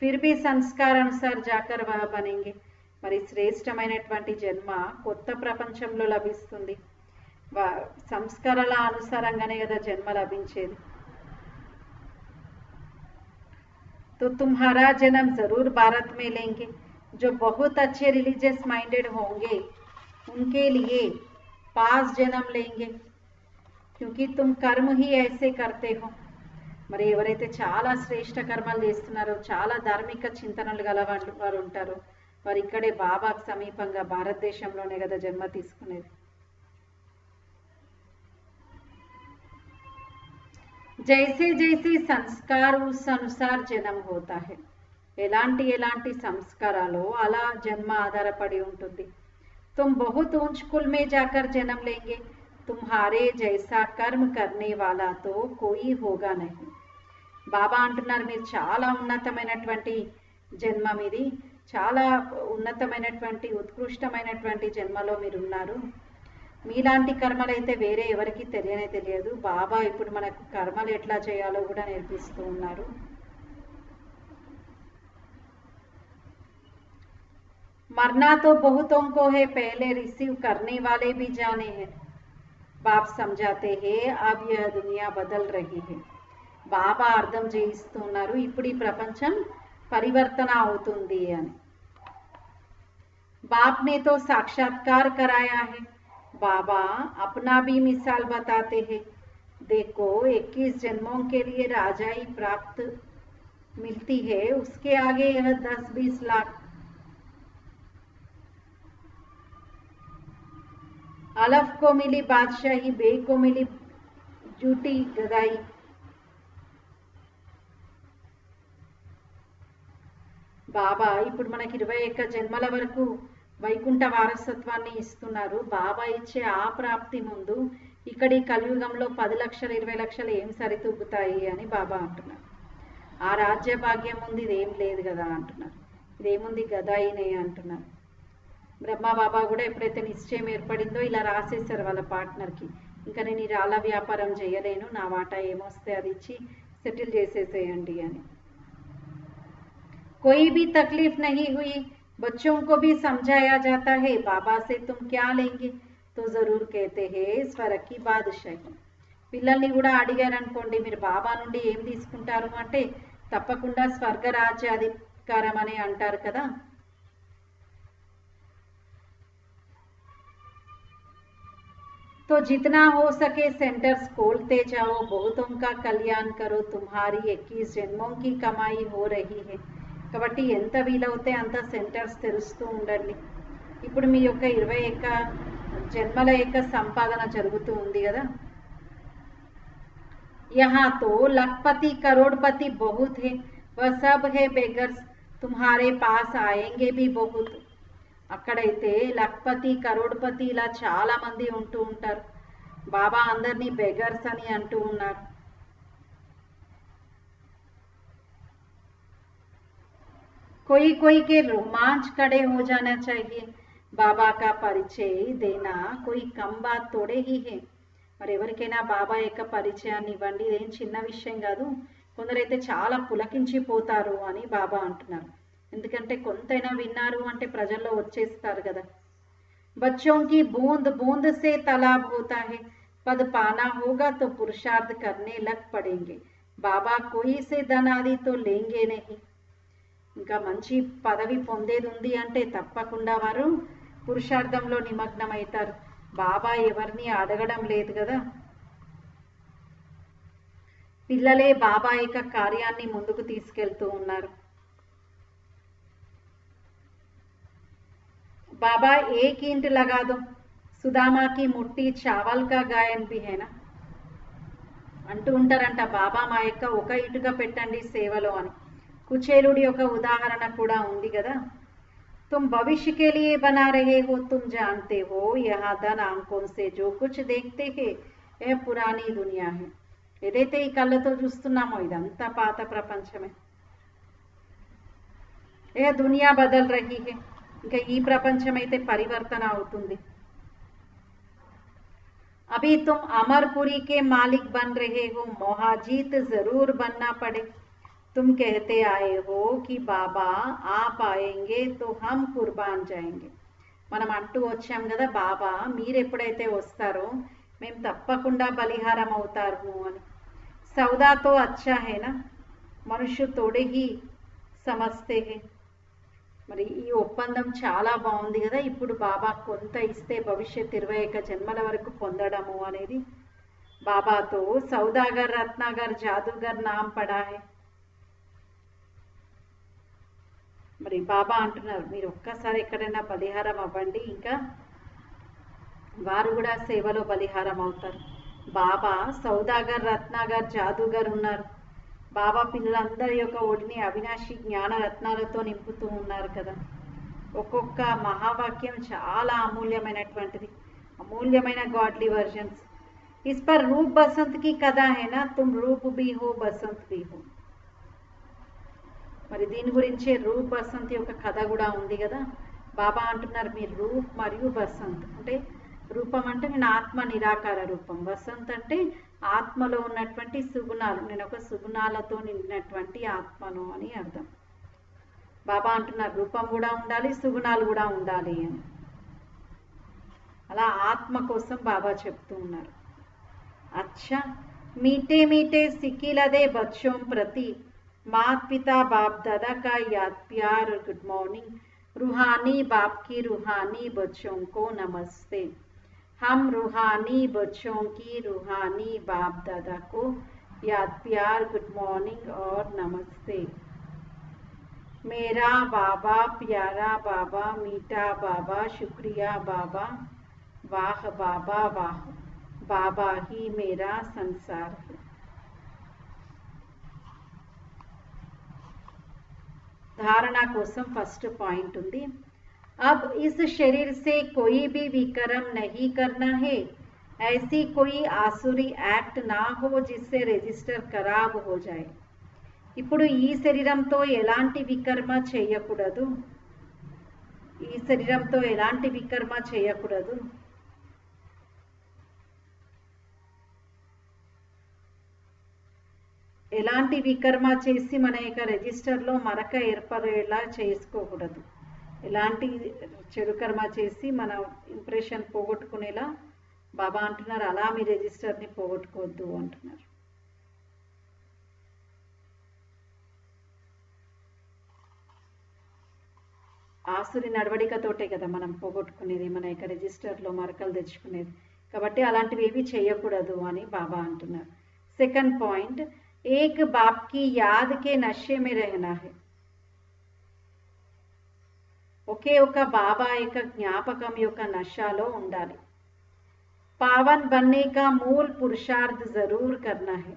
S1: फिर भी संस्कार अनुसार जाकर वह बनेंगे. మరి శ్రేష్టమైనటువంటి జన్మ కొత్త ప్రపంచంలో లభిస్తుంది. సంస్కారాల అనుసారంగానే కదా జన్మ లభించేది. तो तुम्हारा जन्म जरूर भारत में लेंगे. जो बहुत अच्छे रिलीजियस माइंडेड होंगे उनके लिए पास जन्म लेंगे, क्योंकि तुम कर्म ही ऐसे करते हो. మరి ఎవరైతే చాలా శ్రేష్ఠ కర్మలు చేస్తున్నారో, చాలా ధార్మిక చింతనలు గల వారు ఉంటారో వారు ఇక్కడే బాబాకు సమీపంగా భారతదేశంలోనే కదా జన్మ తీసుకునేది. జైసే జైసే సంస్కార్ ఉస్ అనుసార్ జన్మ హోతా హై. ఎలాంటి సంస్కారాలు అలా జన్మ ఆధారపడి ఉంటుంది. తుమ్ బహుత్ ऊंच कुल में जाकर जन्म लेंगे, तुम्हारे जैसा कर्म करने वाला तो कोई होगा नहीं. బాబా అంటున్నారు మీరు చాలా ఉన్నతమైనటువంటి జన్మ మీది, చాలా ఉన్నతమైనటువంటి ఉత్కృష్టమైనటువంటి జన్మలో మీరు ఉన్నారు. మీలాంటి కర్మలు అయితే వేరే ఎవరికి తెలియదు. బాబా ఇప్పుడు మనకు కర్మలు ఎట్లా చేయాలో కూడా నేర్పిస్తూ ఉన్నారు. मरना तो बहुतों को है, पहले रिसीव करने वाले भी जाने हैं. बाप समझाते हैं अब यह दुनिया बदल रही है. బాబా అర్థం చేయిస్తున్నారు ఇప్పుడు ఈ ప్రపంచం పరివర్తన అవుతుంది అని. बाप ने तो साक्षात्कार कराया है. बाबा अपना भी मिसाल बताते हैं. देखो 21 जन्मों के लिए राजाई प्राप्त मिलती है, उसके आगे यह 10-20 लाख. अलफ को मिली बादशाही, बे को मिली जूटी गदाई. బాబా ఇప్పుడు మనకి 21 జన్మల వరకు వైకుంఠ వారసత్వాన్ని ఇస్తున్నారు. బాబా ఇచ్చే ఆ ప్రాప్తి ముందు ఇక్కడి కలియుగంలో 10 లక్షలు 20 లక్షలు ఏం సరితూగుతాయి అని బాబా అంటున్నారు. ఆ రాజ్య భాగ్యం ఉంది, ఇదేం లేదు కదా అంటున్నారు. ఇదేముంది గదాయినే అంటున్నారు. బ్రహ్మ బాబా కూడా ఎప్పుడైతే నిశ్చయం ఏర్పడిందో ఇలా రాసేశారు వాళ్ళ పార్ట్నర్కి, ఇంకా నేను ఈ రాళ్ళ వ్యాపారం చేయలేను, నా వాటా ఏమొస్తే అది ఇచ్చి సెటిల్ చేసేసేయండి అని. कोई भी तकलीफ नहीं हुई, बच्चों को भी समझाया जाता है. बाबा से तुम क्या लेंगे तो जरूर कहते हैं स्वर की बादशाही. పిల్లల్ని కూడా అడిగారనుకోండి మీరు బాబా నుండి ఏం తీసుకుంటారు అంటే తప్పకుండా స్వర్గరాజ్యాధికారం అని అంటారు కదా. तो जितना हो सके सेंटर्स खोलते जाओ, बहुतों का कल्याण करो, तुम्हारी 21 जन्मों की कमाई हो रही है. కాబట్టి ఎంత వీలవుతే అంత సెంటర్స్ తెరుస్తూ ఉండండి. ఇప్పుడు మీ యొక్క 21 జన్మల యొక్క సంపాదన జరుగుతూ ఉంది కదా. यहाँ तो लखपति करोड़पति बहुत है, वह सब है बेगर्स, तुम्हारे पास आएंगे भी बहुत. అక్కడైతే లఖపతి కరోడ్పతి ఇలా చాలా మంది ఉంటూ ఉంటారు. బాబా అందరినీ బెగర్స్ అని అంటూ ఉన్నారు. कोई कोई के रोमांच खड़े हो जाना चाहिए. बाबा का परिचय देना कोई कम बात थोड़े ही है. మరి ఎవరికైనా బాబా యొక్క పరిచయాన్ని ఇవ్వండి, ఇదేం చిన్న విషయం కాదు. కొందరైతే చాలా పులకించిపోతారు అని బాబా అంటున్నారు. ఎందుకంటే కొంతైనా విన్నారు అంటే ప్రజల్లో వచ్చేస్తారు కదా. बच्चों की बूंद बूंद से तालाब होता है, पद पाना होगा तो पुरुषार्थ करने लग पड़ेंगे. बाबा कोई से धन आदि तो लेंगे नहीं. ఇంకా మంచి పదవి పొందేది ఉంది అంటే తప్పకుండా వారు పురుషార్థంలో నిమగ్నమవుతారు. బాబా ఎవరిని అడగడం లేదు కదా. పిల్లలే బాబా యొక్క కార్యాన్ని ముందుకు తీసుకెళ్తూ ఉన్నారు. बाबा एक ईंट लगा दो, సుదామా की ముట్టి చావల్ కా గాయన్ भी है ना అంటూ ఉంటారంట. బాబా మా యొక్క ఒక ఇటుక పెట్టండి సేవలో అని. కుచేలుడి యొక్క ఉదాహరణ కూడా ఉంది కదా. तुम भविष्य के लिए बना रहे हो, तुम जानते हो यहाँ धन आंखों से जो कुछ देखते हैं यह पुरानी दुनिया है. ఏదైతే ఈ కళ్ళతో చూస్తున్నామో ఇదంతా పాత ప్రపంచమే. ఏ దునియా బదల్ రహీ హై, ఇంకా ఈ ప్రపంచం అయితే పరివర్తన అవుతుంది. अभी तुम अमरपुरी के मालिक बन रहे हो, मोहाजीत जरूर बनना पड़े. तुम कहते आए हो कि बाबा आप आएंगे तो हम कुर्बान जाएंगे. మనం అంటూ వచ్చాం కదా, బాబా మీరు ఎప్పుడైతే వస్తారో మేము తప్పకుండా బలిహారం అవుతాము అని. సౌదాతో అచ్చా హేనా, మనుషు తోడే హీ సమస్తే హే. మరి ఈ ఒప్పందం చాలా బాగుంది కదా. ఇప్పుడు బాబా కొంత ఇస్తే భవిష్యత్ 21 జన్మల వరకు పొందడము అనేది. బాబాతో సౌదాగర్, రత్నాగర్, జాదూగర్ నామ్ పడా హై. మరి బాబా అంటున్నారు మీరు ఒక్కసారి ఎక్కడైనా బలిహారం అవ్వండి, ఇంకా వారు కూడా సేవలో బలిహారం అవుతారు. బాబా సౌదాగర్, రత్నాగర్, జాదూగర్ ఉన్నారు. బాబా పిల్లలందరి యొక్క ఒడిని అవినాశి జ్ఞాన రత్నాలతో నింపుతూ ఉన్నారు కదా. ఒక్కొక్క మహావాక్యం చాలా అమూల్యమైనటువంటిది, అమూల్యమైన గాడ్లీ వర్జన్స్. ఇస్ పర్ రూప్ బసంత్ కి కథా హేనా, తుమ్ రూప్ బీ హో బసంత్ బీ హో. మరి దీని గురించే రూప్ బసంత్ యొక్క కథ కూడా ఉంది కదా. బాబా అంటున్నారు మీరు రూప్ మరియు బసంత్ అంటే, రూపం అంటే నేను ఆత్మ నిరాకార రూపం, వసంత్ అంటే ఆత్మలో ఉన్నటువంటి సుగుణాలు, నేను ఒక సుగుణాలతో నిండినటువంటి ఆత్మను అని అర్థం. బాబా అంటున్నారు రూపం కూడా ఉండాలి, సుగుణాలు కూడా ఉండాలి అని. అలా ఆత్మ కోసం బాబా చెప్తూ ఉన్నారు. అచ్చా మీటే మీటే సిక్కిలదే బచ్చోం ప్రతి मात पिता बाप दादा का याद प्यार और गुड मॉर्निंग. रूहानी बाप की रूहानी बच्चों को नमस्ते. हम रूहानी बच्चों की रूहानी बाप दादा को याद प्यार, गुड मॉर्निंग और नमस्ते. मेरा बाबा, प्यारा बाबा, मीठा बाबा, शुक्रिया बाबा, वाह बाबा वाह, बाबा ही मेरा संसार है. धारणा कोसम फर्स्ट पॉइंट ఉంది. अब इस शरीर से कोई भी विक्रम नहीं करना है. ऐसी कोई आसुरी एक्ट ना हो जिससे रजिस्टर खराब हो जाए. ఇప్పుడు ఈ శరీరంతో ఎలాంటి వికర్మ చేయకూడదు, ఈ శరీరంతో ఎలాంటి వికర్మ చేయకూడదు. ఎలాంటి వికర్మ చేసి మన యొక్క రిజిస్టర్లో మరక ఏర్పడేలా చేసుకోకూడదు. ఎలాంటి చెడు కర్మ చేసి మన ఇంప్రెషన్ పోగొట్టుకునేలా బాబా అంటున్నారు అలా మీ రిజిస్టర్ని పోగొట్టుకోవద్దు అంటున్నారు. ఆసురి నడవడికతోటే కదా మనం పోగొట్టుకునేది, మన యొక్క రిజిస్టర్లో మరకలు తెచ్చుకునేది. కాబట్టి అలాంటివి ఏవి చేయకూడదు అని బాబా అంటున్నారు. సెకండ్ పాయింట్, एक बाप की याद के नशे में रहना है. ఒకే ఒక బాబా యొక్క జ్ఞాపకం యొక్క నషాలో ఉండాలి. పావన్ బన్నే కా మూల్ పురుషార్థ్ జరూర్ కర్నా హై.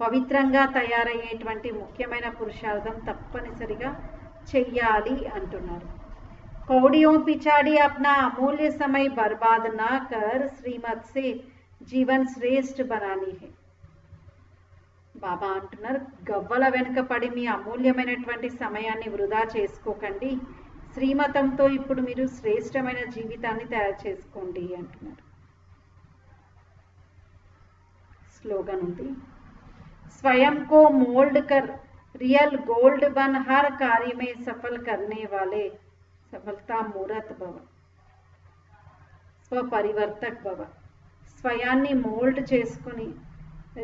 S1: పవిత్రంగా తయారయ్యేటువంటి ముఖ్యమైన పురుషార్థం తప్పనిసరిగా చెయ్యాలి అంటున్నారు. కౌడియోं पिछाड़ी अपना अमूल्य समय बर्बाद ना कर श्रीमत से जीवन श्रेष्ठ बनानी है. బాబా అంటున్నారు గవ్వల వెనుకపడి మీ అమూల్యమైనటువంటి సమయాన్ని వృధా చేసుకోకండి, శ్రీమతంతో ఇప్పుడు మీరు శ్రేష్టమైన జీవితాన్ని తయారు చేసుకోండి అంటున్నారు. స్లోగన్ ఉంది, స్వయం కో మోల్డ్ కర్ रियल गोल्ड बन हर कार्य में सफल करने वाले सफलता मूर्त भव. స్వపరివర్తక్ భవ. స్వయాన్ని మోల్డ్ చేసుకుని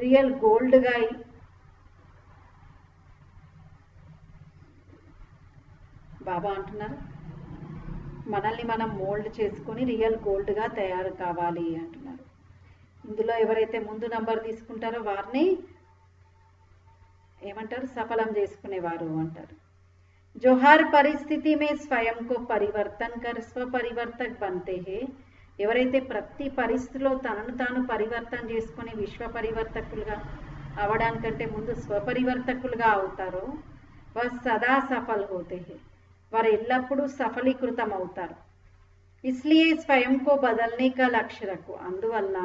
S1: రియల్ గోల్డ్గా బాబా అంటున్నారు మనల్ని మనం మోల్డ్ చేసుకొని రియల్ గోల్డ్గా తయారు కావాలి అంటున్నారు. ఇందులో ఎవరైతే ముందు నంబర్ తీసుకుంటారో వారిని ఏమంటారు, సఫలం చేసుకునేవారు అంటారు. जो हर परिस्थिति में स्वयं को परिवर्तन कर स्वपरिवर्तक बनते हैं. ఎవరైతే ప్రతి పరిస్థితిలో తనను తాను పరివర్తన చేసుకొని విశ్వ పరివర్తకులుగా అవడానికంటే ముందు స్వపరివర్తకులుగా అవుతారో వह సదా సఫల్ होते हैं. వారు ఎల్లప్పుడూ సఫలీకృతం అవుతారు. इसलिए स्वयं को बदलने का लक्ष्य रखो. అందువల్ల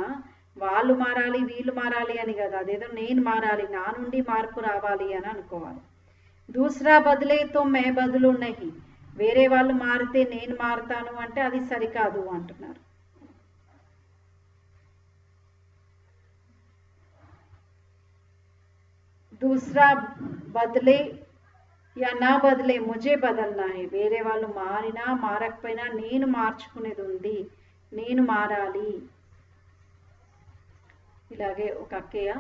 S1: వాళ్ళు మారాలి వీళ్ళు మారాలి అని కదా, అదేదో నేను మారాలి, నా నుండి మార్పు రావాలి అని అనుకోవాలి. దూసరా బదిలే తో మే బదులు నహి, వేరే వాళ్ళు మారితే నేను మారుతాను అంటే అది సరికాదు అంటున్నారు. దూసరా బదిలే యా నా బదిలే ముజే బదల్నా హై, వేరే వాళ్ళు మారినా మారకపోయినా నేను మార్చుకునేది ఉంది, నేను మారాలి. ఇలాగే ఒక అక్కయ్య,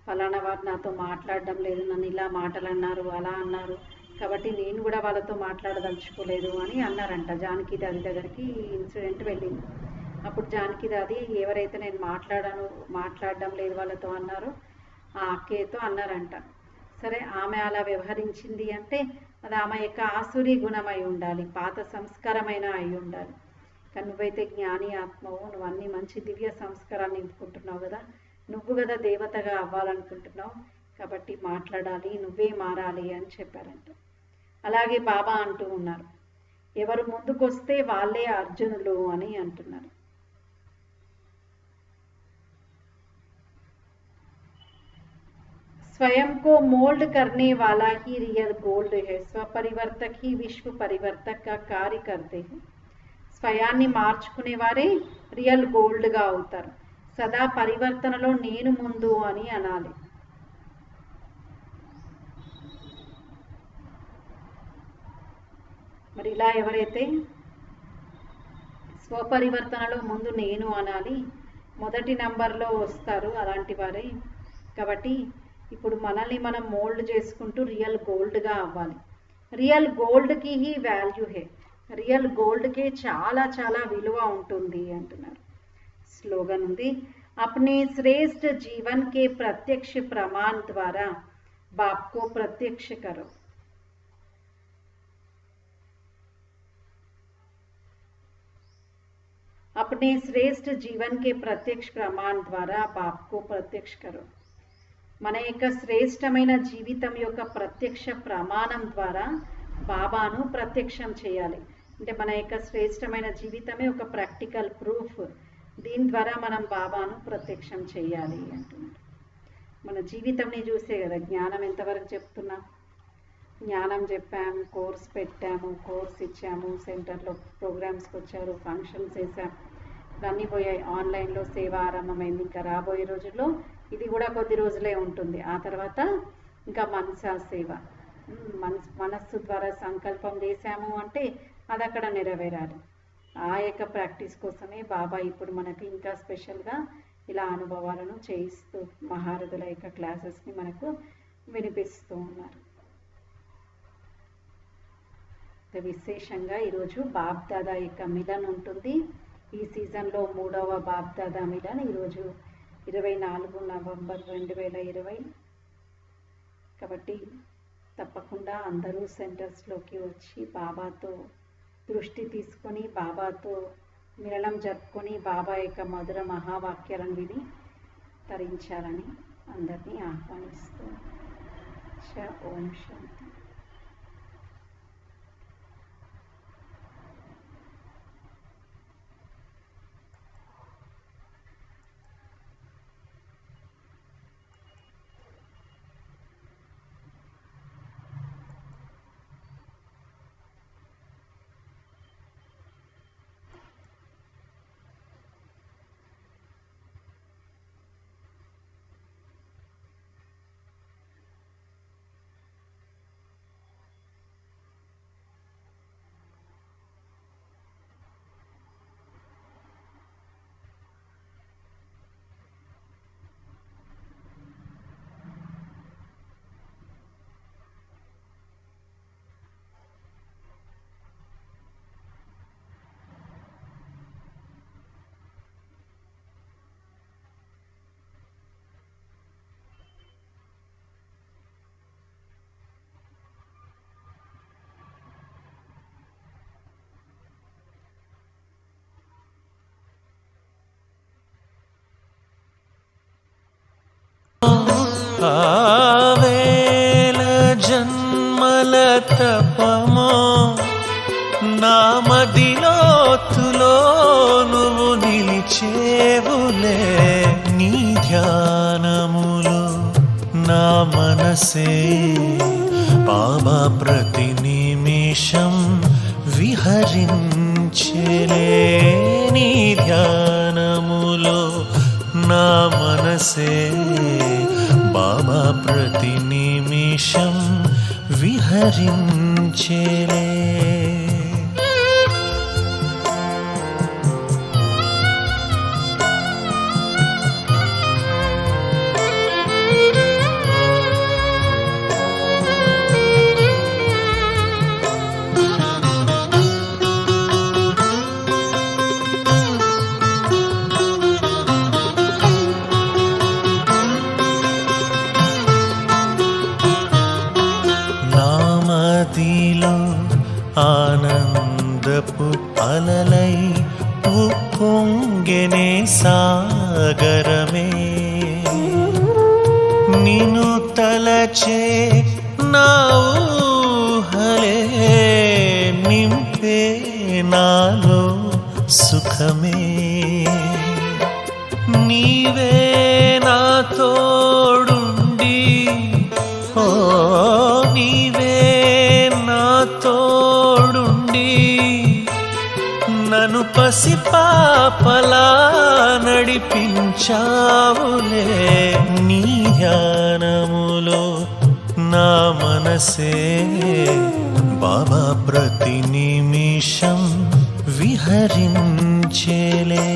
S1: ఫలానా వారు నాతో మాట్లాడడం లేదు, నన్ను ఇలా మాటలు అన్నారు, అలా అన్నారు, కాబట్టి నేను కూడా వాళ్ళతో మాట్లాడదలుచుకోలేదు అని అన్నారంట. జానకి దాది దగ్గరికి ఈ ఇన్సిడెంట్ వెళ్ళింది. అప్పుడు జానకి దాది ఎవరైతే నేను మాట్లాడడం లేదు వాళ్ళతో అన్నారో ఆ అక్కయ్యతో అన్నారంట, సరే ఆమె అలా వ్యవహరించింది అంటే అది ఆమె యొక్క ఆసురీ గుణమై ఉండాలి, పాత సంస్కారమైన అయి ఉండాలి. కానీ నువ్వైతే జ్ఞాని ఆత్మవు, నువ్వు అన్ని మంచి దివ్య సంస్కారాన్ని నింపుకుంటున్నావు కదా, నువ్వు కదా దేవతగా అవ్వాలనుకుంటున్నావు, కాబట్టి మాట్లాడాలి, నువ్వే మారాలి అని చెప్పారంట. అలాగే బాబా అంటూ ఉన్నారు, ఎవరు ముందుకొస్తే వాళ్ళే అర్జునులు అని అంటున్నారు. स्वयं को मोल्ड करने वाला ही रियल गोल्ड है, स्वपरिवर्तक ही विश्व परिवर्तक का कार्य करते हैं. స్వయాన్ని మార్చుకునే వారే రియల్ గోల్డ్గా అవుతారు. సదా పరివర్తనలో నేను ముందు అని అనాలి. మరి ఇలా ఎవరైతే స్వపరివర్తనలో ముందు నేను అనాలి, మొదటి నంబర్లో వస్తారు అలాంటి వారే. కాబట్టి ఇప్పుడు మనల్ని మనం మోల్డ్ చేసుకుంటూ రియల్ గోల్డ్గా అవ్వాలి. రియల్ గోల్డ్కి హీ వాల్యూ హే, రియల్ గోల్డ్కే చాలా చాలా విలువ ఉంటుంది అంటున్నారు. స్లోగన్ ఉంది, అప్నే శ్రేష్ఠ జీవన్ కే ప్రత్యక్ష ప్రమాణ ద్వారా బాప్ కో ప్రత్యక్ష కరో. अपने श्रेष्ठ जीवन के प्रत्यक्ष प्रमाण द्वारा बाप को प्रत्यक्ष करो. మన యొక్క శ్రేష్టమైన జీవితం యొక్క ప్రత్యక్ష ప్రమాణం ద్వారా బాబాను ప్రత్యక్షం చేయాలి. అంటే మన యొక్క శ్రేష్టమైన జీవితమే ఒక ప్రాక్టికల్ ప్రూఫ్, దీని ద్వారా మనం బాబాను ప్రత్యక్షం చేయాలి అంటున్నారు. మన జీవితంని చూసే కదా జ్ఞానం ఎంతవరకు చెప్తున్నాం. జ్ఞానం చెప్పాము, కోర్స్ పెట్టాము, కోర్స్ ఇచ్చాము, సెంటర్లో ప్రోగ్రామ్స్కి వచ్చారు, ఫంక్షన్స్ చేసాము, ఇవన్నీ పోయాయి. ఆన్లైన్లో సేవ ఆరంభమైంది. ఇంకా రాబోయే రోజుల్లో ఇది కూడా కొద్ది రోజులే ఉంటుంది. ఆ తర్వాత ఇంకా మనసా సేవ, మనస్సు ద్వారా సంకల్పం చేశాము అంటే అది అక్కడ నెరవేరాలి. ఆ యొక్క ప్రాక్టీస్ కోసమే బాబా ఇప్పుడు మనకి ఇంకా స్పెషల్గా ఇలా అనుభవాలను చేయిస్తూ మహారథుల యొక్క క్లాసెస్ని మనకు వినిపిస్తూ ఉన్నారు. విశేషంగా ఈరోజు బాప్ దాదా యొక్క మిలన్ ఉంటుంది. ఈ సీజన్లో 3వ బాప్ దాదా మిలన్ ఈరోజు 24 నవంబర్ 2020. కాబట్టి తప్పకుండా అందరూ సెంటర్స్లోకి వచ్చి బాబాతో దృష్టి తీసుకొని బాబాతో మిలనం జరుపుకొని బాబా యొక్క మధుర మహావాక్యాలను విని తరించాలని అందరినీ ఆహ్వానిస్తూ ఓం శాంతి.
S2: ఆవేల జన్మల తపమో నా మదిలోతులో నువ్వు నిలిచేవులే, నీ ధ్యానములో నా మనసే బాబా ప్రతి నిమిషం విహరించెలే నీ ధ్యానములో నా మనసే బాబా ప్రతి నిమిషం విహరించెలే నామదిలో ఆనందపు అలలై ఉప్పొంగెనే సాగరమే నిన్ను తలచే నా ఊహలే నింపే నాలో సుఖమే నీవే నా తోడుండి ఓ నీవే నా తోడుండి నన్ను పసిపాపలా నడిపించావులే నీ ధ్యానములో నా మనసే బాబా ప్రతి నిమిషం విహరించెలే